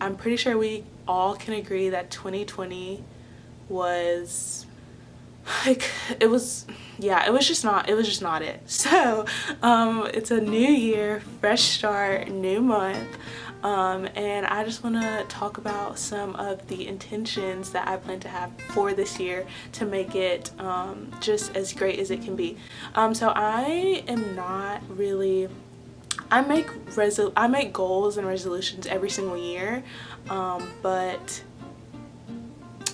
I'm pretty sure we all can agree that 2020 was like, it was just not it. So it's a new year, fresh start, new month, and I just want to talk about some of the intentions that I plan to have for this year to make it just as great as it can be. So I am not really, I make goals and resolutions every single year, but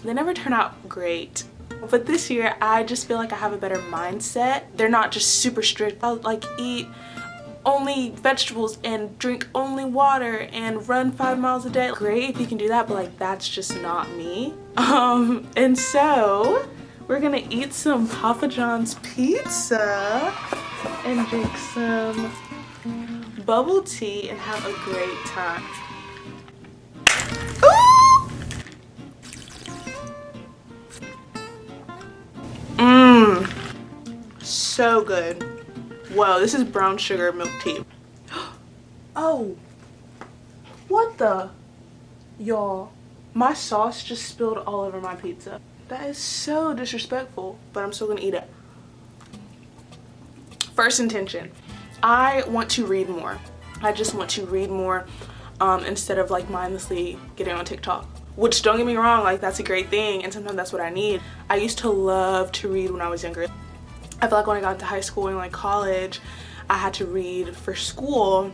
they never turn out great. But this year I just feel like I have a better mindset. They're not just super strict. I'll like eat only vegetables and drink only water and run 5 miles a day. Great if you can do that, but like that's just not me. And so we're gonna eat some Papa John's pizza and drink some bubble tea and have a great time. So good. Whoa, this is brown sugar milk tea. Oh, what the? Y'all, my sauce just spilled all over my pizza. That is so disrespectful, but I'm still gonna eat it. First intention, I want to read more. I just want to read more instead of like mindlessly getting on TikTok. Which, don't get me wrong, like that's a great thing and sometimes that's what I need. I used to love to read when I was younger. I feel like when I got into high school and like college, I had to read for school,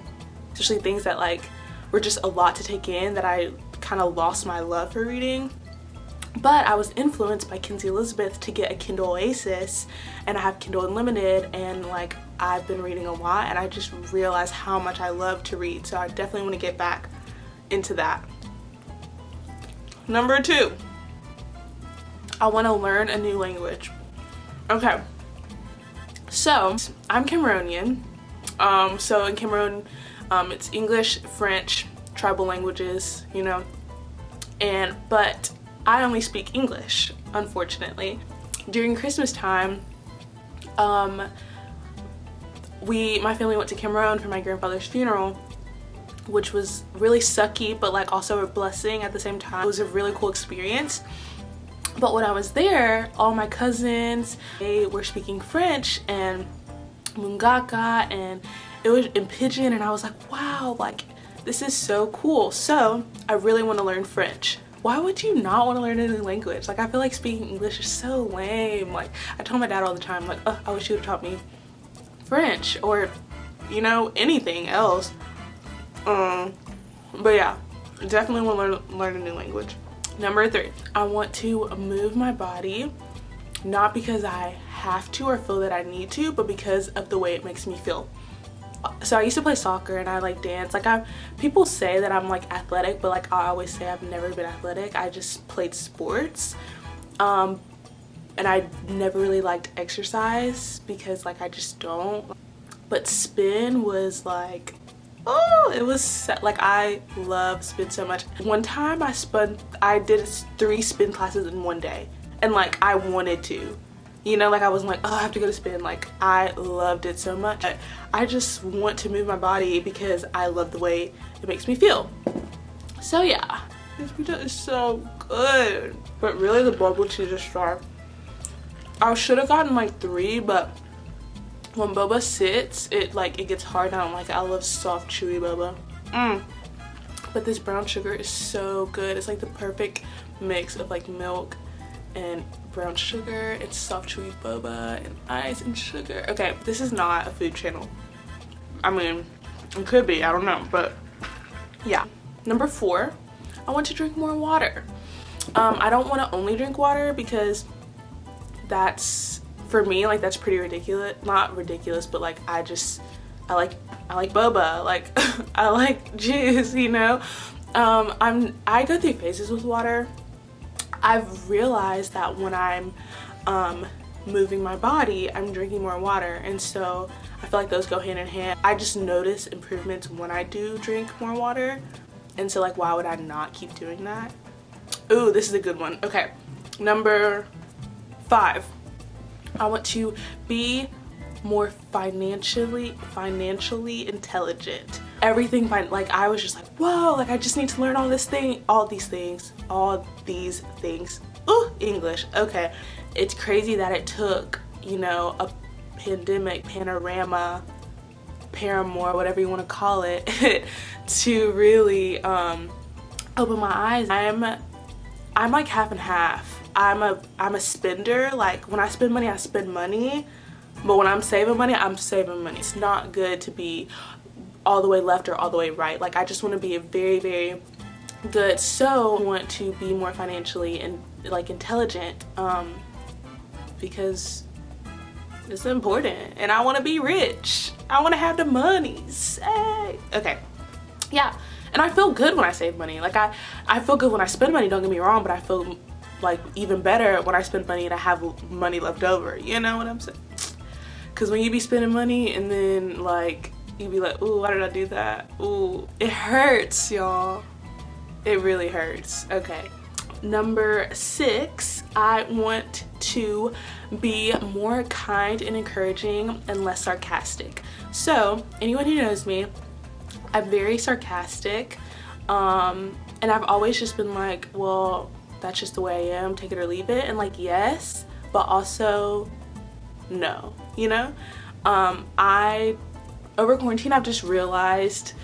especially things that like were just a lot to take in, that I kind of lost my love for reading. But I was influenced by Kinsey Elizabeth to get a Kindle Oasis, and I have Kindle Unlimited, and like I've been reading a lot and I just realized how much I love to read. So I definitely want to get back into that. Number 2, I want to learn a new language. Okay. So I'm Cameroonian, so in Cameroon it's English, French, tribal languages, you know, but I only speak English, unfortunately. During Christmas time, my family went to Cameroon for my grandfather's funeral, which was really sucky but like also a blessing at the same time. It was a really cool experience. But when I was there, all my cousins, they were speaking French and Mungaka, and it was in Pidgin, and I was like, wow, like this is so cool. So I really want to learn French. Why would you not want to learn a new language? Like I feel like speaking English is so lame. Like I tell my dad all the time, like, oh, I wish you would have taught me French or, you know, anything else. But yeah, definitely want to learn a new language. Number 3, I want to move my body, not because I have to or feel that I need to, but because of the way it makes me feel. So I used to play soccer and I like dance. Like people say that I'm like athletic, but like I always say I've never been athletic. I just played sports. And I never really liked exercise because like I just don't. But spin was like, oh, it was like I love spin so much. One time I did 3 spin classes in one day, and like I wanted to, you know, like I wasn't like, oh, I have to go to spin. Like I loved it so much. I just want to move my body because I love the way it makes me feel. So yeah, this pizza is so good. But really the bubble tea is a star. I should have gotten like 3, but when boba sits, it gets hard. I don't like it. I love soft, chewy boba. But this brown sugar is so good. It's like the perfect mix of like milk and brown sugar and soft, chewy boba and ice and sugar. Okay, this is not a food channel. I mean, it could be. I don't know. But yeah. Number 4, I want to drink more water. I don't want to only drink water because that's, for me, like that's pretty ridiculous. Not ridiculous, but like I like boba, like I like juice, you know. I go through phases with water. I've realized that when I'm moving my body, I'm drinking more water, and so I feel like those go hand in hand. I just notice improvements when I do drink more water, and so like why would I not keep doing that? Ooh, this is a good one. Okay, number 5, I want to be more financially intelligent. everything fine. Like I was just like, whoa, like I just need to learn all these things. Ooh, English. Okay. It's crazy that it took, you know, a pandemic, panorama, paramour, whatever you want to call it, to really open my eyes. I'm like half and half. I'm a spender. Like when I spend money, I spend money, but when I'm saving money, I'm saving money. It's not good to be all the way left or all the way right. Like I just want to be a very, very good. So I want to be more financially and like intelligent, because it's important, and I want to be rich. I want to have the monies. Hey. Okay, yeah. And I feel good when I save money. Like I feel good when I spend money, don't get me wrong, but I feel like even better when I spend money and I have money left over. You know what I'm saying? Because when you be spending money and then like you be like, ooh, why did I do that? Ooh, it hurts, y'all. It really hurts. Okay. Number 6, I want to be more kind and encouraging and less sarcastic. So anyone who knows me, I'm very sarcastic, and I've always just been like, well, that's just the way I am, take it or leave it. And like, yes, but also no, you know? Over quarantine, I've just realized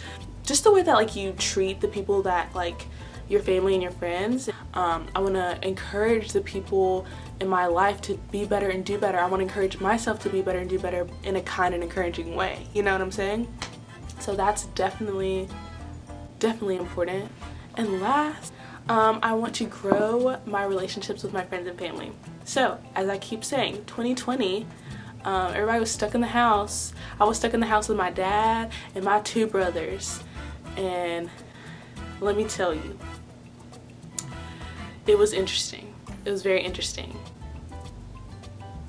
just the way that like you treat the people that like your family and your friends. I want to encourage the people in my life to be better and do better. I want to encourage myself to be better and do better in a kind and encouraging way. You know what I'm saying? So that's definitely important. And last, I want to grow my relationships with my friends and family. So as I keep saying, 2020, everybody was stuck in the house. I was stuck in the house with my dad and my 2 brothers. And let me tell you, it was interesting. It was very interesting.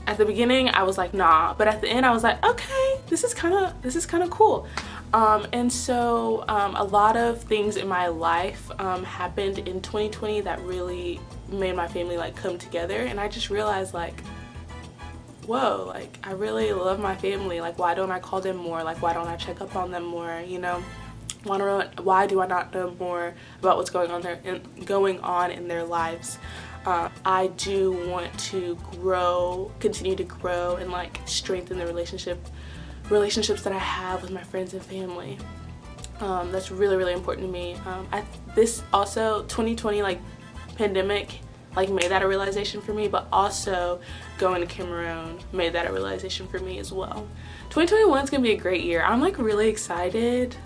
At the beginning, I was like, nah, but at the end, I was like, okay, this is kind of cool. And so a lot of things in my life happened in 2020 that really made my family like come together, and I just realized like, whoa, like I really love my family. Like why don't I call them more? Like why don't I check up on them more? You know, why do I not know more about what's going on in their lives? I do want to continue to grow and like strengthen the relationships that I have with my friends and family. That's really, really important to me. This also 2020 like pandemic like made that a realization for me, but also going to Cameroon made that a realization for me as well. 2021 is gonna be a great year. I'm like really excited,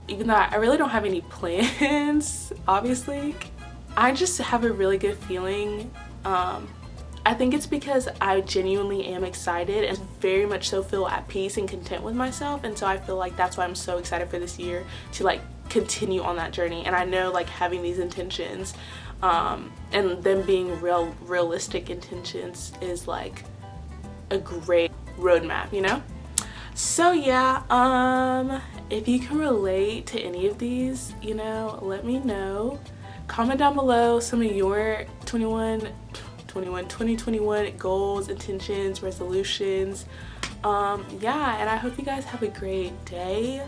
even though I really don't have any plans, obviously. I just have a really good feeling. I think it's because I genuinely am excited and very much so feel at peace and content with myself, and so I feel like that's why I'm so excited for this year to like continue on that journey. And I know like having these intentions and them being realistic intentions is like a great roadmap, you know? So yeah, if you can relate to any of these, you know, let me know. Comment down below some of your 2021 goals, intentions, resolutions. Yeah, and I hope you guys have a great day,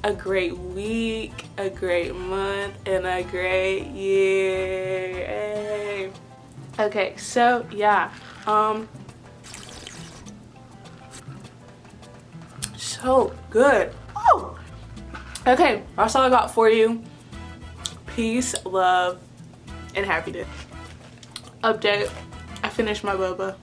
a great week, a great month, and a great year. Hey. Okay, so yeah, so good. Oh, okay, that's all I got for you. Peace, love, and happiness. Update, I finished my boba.